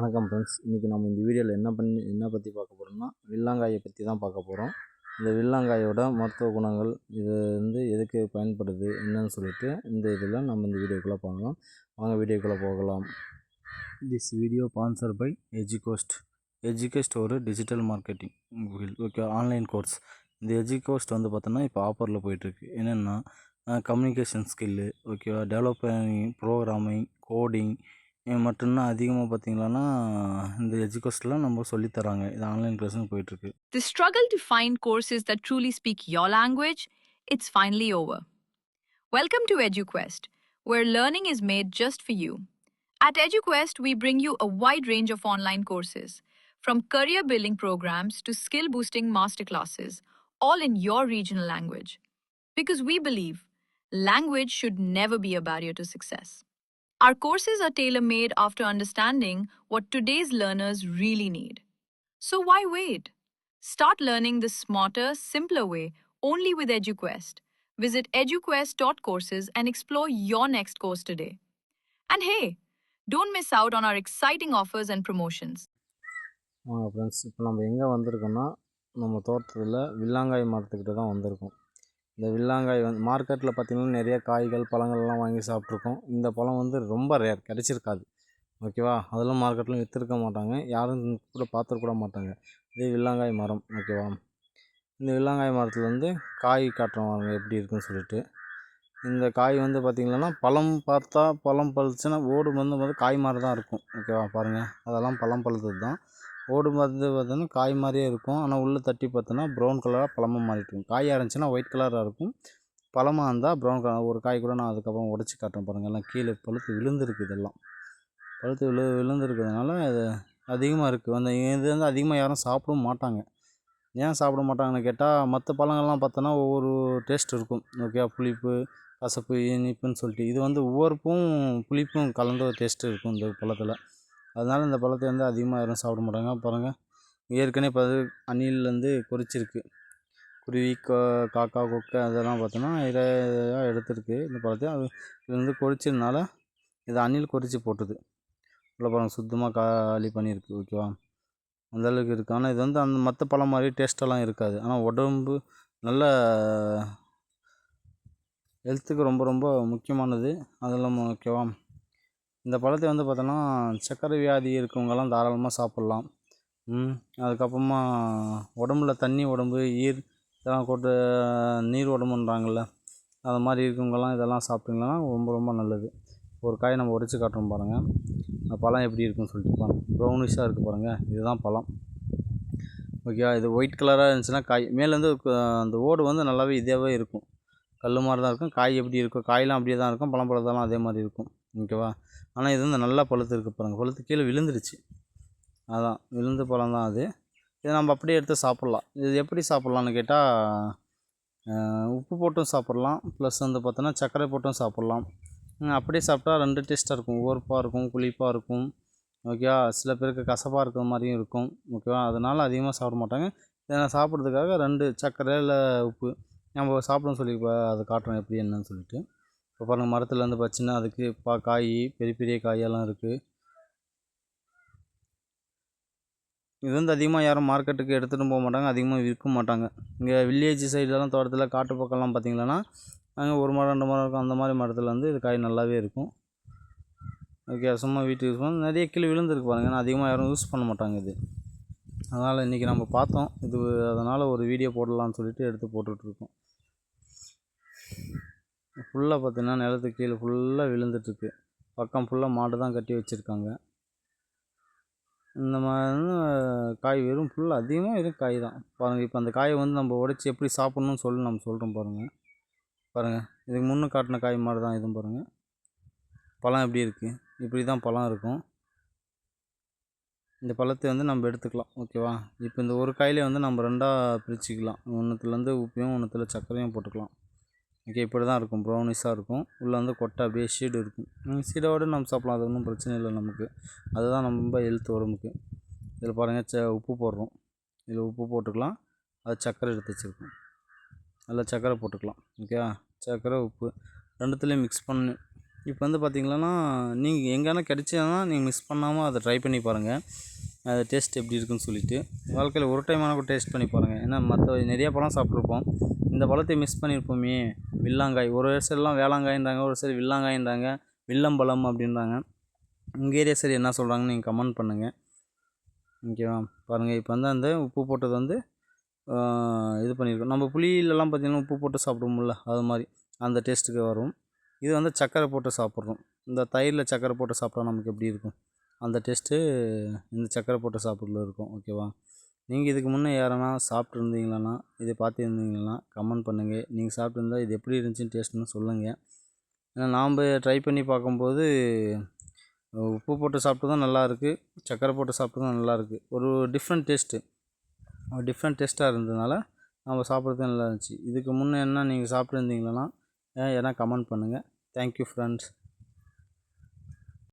வணக்கம் ஃப்ரெண்ட்ஸ். இன்றைக்கி நம்ம இந்த வீடியோவில் என்ன பற்றி பார்க்க போகிறோம்னா வில்லங்காயை பற்றி தான் பார்க்க போகிறோம். இந்த வில்லங்காயோட மருத்துவ குணங்கள், இது எதுக்கு பயன்படுது என்னன்னு சொல்லிட்டு இந்த இதில் நம்ம இந்த வீடியோக்குள்ளே போகலாம். வாங்க வீடியோக்குள்ளே போகலாம். திஸ் வீடியோ ஸ்பான்சர் பை எஜுகோஸ்ட். எஜுகோஸ்ட் ஒரு digital marketing okay online course. இந்த எஜுகோஸ்ட் பார்த்தோன்னா இப்போ ஆஃபரில் போயிட்டுருக்கு. என்னென்னா கம்யூனிகேஷன் ஸ்கில்லு, ஓகேவா, டெவலப்பிங், ப்ரோக்ராமிங், கோடிங் மட்டும்தான் அதிகமாக பார்த்தீங்களான்னா இந்த எஜுகோஸ்டில் நம்ம சொல்லித்தராங்க. இது ஆன்லைன் கிளாஸும் போயிட்டுருக்கு. The struggle to find courses that truly speak your language, it's finally over. Welcome to EduQuest, where learning is made just for you. At EduQuest, we bring you a wide range of online courses, from career building programs to skill boosting masterclasses, all in your regional language. Because we believe language should never be a barrier to success. Our courses are tailor-made after understanding what today's learners really need. So why wait? Start learning the smarter, simpler way only with EduQuest. Visit eduquest.courses and explore your next course today. And hey, don't miss out on our exciting offers and promotions. Friends, இப்போ நம்ம எங்கே வந்திருக்கோம்னா நம்ம தோட்டத்தில் வில்லாங்காய் மரத்துக்கிட்ட தான் வந்திருக்கோம். இந்த வில்லாங்காய் மார்க்கெட்டில் பார்த்திங்கன்னா நிறைய காய்கள் பழங்கள்லாம் வாங்கி சாப்பிட்ருக்கோம். இந்த பழம் ரொம்ப ரேர், கிடச்சிருக்காது, ஓகேவா. அதெல்லாம் மார்க்கெட்டில் விற்றுருக்க மாட்டாங்க, யாரும் கூட பார்த்துருக்கூட மாட்டாங்க. இதே வில்லாங்காய் மரம், ஓகேவா. இந்த வில்லாங்காய் மரத்தில் காய் காட்டுறோம் எப்படி இருக்குன்னு சொல்லிட்டு. இந்த காய் பார்த்திங்கன்னா பழம் பழுச்சுன்னா ஓடு காய் மாதிரி தான் இருக்கும், ஓகேவா. பாருங்கள், அதெல்லாம் பழம் பழுத்தது தான். ஓடு பார்த்தோன்னா காய் மாதிரியே இருக்கும், ஆனால் உள்ளே தட்டி பார்த்தோன்னா ப்ரௌன் கலராக பழமாக மாறிட்டு இருக்கும். காயாக இருந்துச்சுன்னா ஒயிட் கலராக இருக்கும், பழமாக இருந்தால் ப்ரௌன் கலர். ஒரு காய் கூட நான் அதுக்கப்புறம் உடச்சி காட்டுறேன் பாருங்கள். எல்லாம் கீழே பழுத்து விழுந்துருக்கு. இதெல்லாம் பழுத்து விழுந்துருக்கிறதுனால அது அதிகமாக இருக்குது. இது அதிகமாக யாரும் சாப்பிடவும் மாட்டாங்க. ஏன் சாப்பிட மாட்டாங்கன்னு கேட்டால், மற்ற பழங்கள்லாம் பார்த்தோன்னா ஒவ்வொரு டேஸ்ட் இருக்கும், ஓகே. புளிப்பு, கசப்பு, இனிப்புன்னு சொல்லிட்டு இது ஒவ்வொருப்பும் புளிப்பும் கலந்த ஒரு டேஸ்ட்டு இருக்கும் இந்த பழத்தில். அதனால் இந்த பழத்தை அதிகமாக யாரும் சாப்பிட மாட்டாங்க. பாருங்கள், ஏற்கனவே இப்போ அணில் கொறிச்சிருக்கு. குருவி, காக்கா, கொக்கை அதெல்லாம் பார்த்தோன்னா இதாக எடுத்துருக்கு இந்த பழத்தை. அது இது கொறிச்சதுனால இது அணில் கொறிச்சு போட்டுது. உள்ள பாருங்கள், சுத்தமாக காலி பண்ணியிருக்கு, ஓகேவா. அந்தளவுக்கு இருக்குது. ஆனால் இது அந்த மற்ற பழம் மாதிரி டேஸ்ட்டெல்லாம் இருக்காது. ஆனால் உடம்பு நல்ல ஹெல்த்துக்கு ரொம்ப ரொம்ப முக்கியமானது அதெல்லாம், ஓகேவா. இந்த பழத்தை பார்த்தோன்னா சர்க்கரை வியாதி இருக்கவங்கெல்லாம் தாராளமாக சாப்பிட்லாம். அதுக்கப்புறமா உடம்புல தண்ணி உடம்பு, இதெல்லாம் கொண்டு நீர் உடம்புன்றாங்கள்ல, அது மாதிரி இருக்கவங்கெல்லாம் இதெல்லாம் சாப்பிட்டிங்கன்னா ரொம்ப ரொம்ப நல்லது. ஒரு காய் நம்ம உடைச்சி காட்டுறோம் பாருங்கள், அந்த பழம் எப்படி இருக்குன்னு சொல்லிட்டு பாருங்கள். ப்ரௌனிஷாக இருக்குது பாருங்கள், இதுதான் பழம், ஓகேவா. இது ஒயிட் கலராக இருந்துச்சுன்னா காய். மேலேருந்து அந்த ஓடு நல்லாவே இதாகவே இருக்கும், கல் மாதிரி தான் இருக்கும். காய் எப்படி இருக்கும், காயெலாம் அப்படியே தான் இருக்கும், பழத்தெல்லாம் அதே மாதிரி இருக்கும், ஓகேவா. ஆனால் இது நல்லா பழுத்து இருக்குது பாருங்கள். பழுத்து கீழே விழுந்துருச்சு, அதான் விழுந்த பழம் தான் அது. இதை நம்ம அப்படியே எடுத்து சாப்பிட்லாம். இது எப்படி சாப்பிட்லான்னு கேட்டால், உப்பு போட்டும் சாப்பிட்லாம், ப்ளஸ் பார்த்தோன்னா சர்க்கரை போட்டும் சாப்பிட்லாம். அப்படியே சாப்பிட்டா ரெண்டு டேஸ்ட்டாக இருக்கும், உவர்ப்பாக இருக்கும், புளிப்பாக இருக்கும், ஓகேவா. சில பேருக்கு கசப்பாக இருக்கிற மாதிரியும் இருக்கும், ஓகேவா. அதனால் அதிகமாக சாப்பிட மாட்டாங்க. இதை நான் சாப்பிட்றதுக்காக ரெண்டு சர்க்கரை இல்லை உப்பு நம்ம சாப்பிடணும்னு சொல்லி அதை காட்டுறோம் எப்படி என்னன்னு சொல்லிட்டு. இப்போ பாருங்கள், மரத்தில் பச்சுன்னா அதுக்கு காய், பெரிய பெரிய காயெல்லாம் இருக்குது. இது அதிகமாக யாரும் மார்க்கெட்டுக்கு எடுத்துகிட்டு போக மாட்டாங்க, அதிகமாக விற்க மாட்டாங்க. இங்கே வில்லேஜ் சைடெலாம் தோட்டத்தில் காட்டு பக்கம்லாம் பார்த்திங்கன்னா அங்கே ஒரு மரம் 2 மரம் இருக்கும். அந்த மாதிரி மரத்தில் இது காய் நல்லாவே இருக்கும், ஓகே. சும்மா வீட்டுக்கு யூஸ் பண்ண நிறைய கீழே விழுந்துருக்கு பாருங்கள், ஏன்னா அதிகமாக யாரும் யூஸ் பண்ண மாட்டாங்க இது. அதனால் இன்றைக்கி நம்ம பார்த்தோம் இது, அதனால் ஒரு வீடியோ போடலான்னு சொல்லிட்டு எடுத்து போட்டுட்ருக்கோம். ஃபுல்லாக பார்த்தீங்கன்னா நிலத்துக்கு கீழே ஃபுல்லாக விழுந்துட்டுருக்கு. பக்கம் ஃபுல்லாக மாடு தான் கட்டி வச்சுருக்காங்க. இந்த மாதிரி காய் வெறும் ஃபுல்லாக அதிகமாக வெறும் காய் தான் பாருங்கள். இப்போ அந்த காயை நம்ம உடைச்சி எப்படி சாப்பிட்ணுன்னு சொல்லி நம்ம சொல்கிறோம் பாருங்கள். பாருங்கள், இதுக்கு முன்னே காட்டின காய் மாதிரி தான் இதுவும் பாருங்கள். பழம் எப்படி இருக்குது, இப்படி தான் பழம் இருக்கும். இந்த பழத்தை நம்ம எடுத்துக்கலாம், ஓகேவா. இப்போ இந்த ஒரு காயிலே நம்ம 2ஆக பிரிச்சுக்கலாம். ஒன்றுத்துலேருந்து உப்பையும் ஒன்றுத்தில் சர்க்கரையும் போட்டுக்கலாம், ஓகே. இப்படி தான் இருக்கும், ப்ரௌனிஷாக இருக்கும். உள்ளே கொட்டை அப்படியே ஷீடு இருக்கும். சீடோடு நம்ம சாப்பிட்லாம், அது ஒன்றும் பிரச்சனை இல்லை நமக்கு. அதுதான் ரொம்ப ஹெல்த் உடம்புக்கு. இதில் பாருங்கள், உப்பு போடுறோம். இதில் உப்பு போட்டுக்கலாம், அது சர்க்கரை எடுத்து வச்சுருக்கோம், அதில் சர்க்கரை போட்டுக்கலாம், ஓகேவா. சர்க்கரை உப்பு ரெண்டுத்துலேயும் மிக்ஸ் பண்ணி இப்போ வந்து பார்த்திங்கன்னா நீங்கள் எங்கேனா கிடைச்சதுன்னா நீங்கள் மிஸ் பண்ணாமல் அதை ட்ரை பண்ணி பாருங்கள். அது டேஸ்ட் எப்படி இருக்குன்னு சொல்லிவிட்டு வாழ்க்கையில் ஒரு டைம் ஆனால் கூட டேஸ்ட் பண்ணி பாருங்கள். ஏன்னா மற்ற நிறையா பழம் சாப்பிட்ருப்போம், இந்த பழத்தை மிஸ் பண்ணியிருப்போமே. வில்லாங்காய், ஒரு சைடெலாம் வேளாங்காயின்றாங்க, ஒரு சைடு வில்லாங்காயின்றாங்க, வில்லம்பழம் அப்படின்றாங்க. உங்கள் ஏரியா சரி என்ன சொல்கிறாங்கன்னு நீங்கள் கமெண்ட் பண்ணுங்கள். ஓகேவா? பாருங்கள், இப்போ வந்து அந்த உப்பு போட்டது வந்து இது பண்ணியிருக்கோம். நம்ம புளியிலலாம் பார்த்திங்கன்னா உப்பு போட்டு சாப்பிடுவோம்ல, அது மாதிரி அந்த டேஸ்ட்டுக்கு வரும். இது வந்து சர்க்கரை போட்டு சாப்பிட்றோம். இந்த தயிரில் சர்க்கரை போட்டு சாப்பிட்டா நமக்கு எப்படி இருக்கும், அந்த டேஸ்ட்டு இந்த சர்க்கரை போட்டு சாப்பிட்றதுல இருக்கும். ஓகேவா? நீங்கள் இதுக்கு முன்னே யாரனா சாப்பிட்ருந்தீங்களா, இதை பார்த்துருந்தீங்கன்னா கமெண்ட் பண்ணுங்கள். நீங்கள் சாப்பிட்ருந்தா இது எப்படி இருந்துச்சுன்னு டேஸ்ட்டுன்னு சொல்லுங்கள். ஏன்னா நாம் ட்ரை பண்ணி பார்க்கும்போது உப்பு போட்டு சாப்பிட்டதும் நல்லாயிருக்கு, சர்க்கரை போட்டு சாப்பிட்டதும் நல்லாயிருக்கு. ஒரு டிஃப்ரெண்ட் டேஸ்ட்டாக இருந்ததுனால நம்ம சாப்பிட்றதுக்கு நல்லா இருந்துச்சு. இதுக்கு முன்னே என்ன நீங்கள் சாப்பிட்ருந்தீங்களா, ஏன்னா கமெண்ட் பண்ணுங்கள். Thank you friends.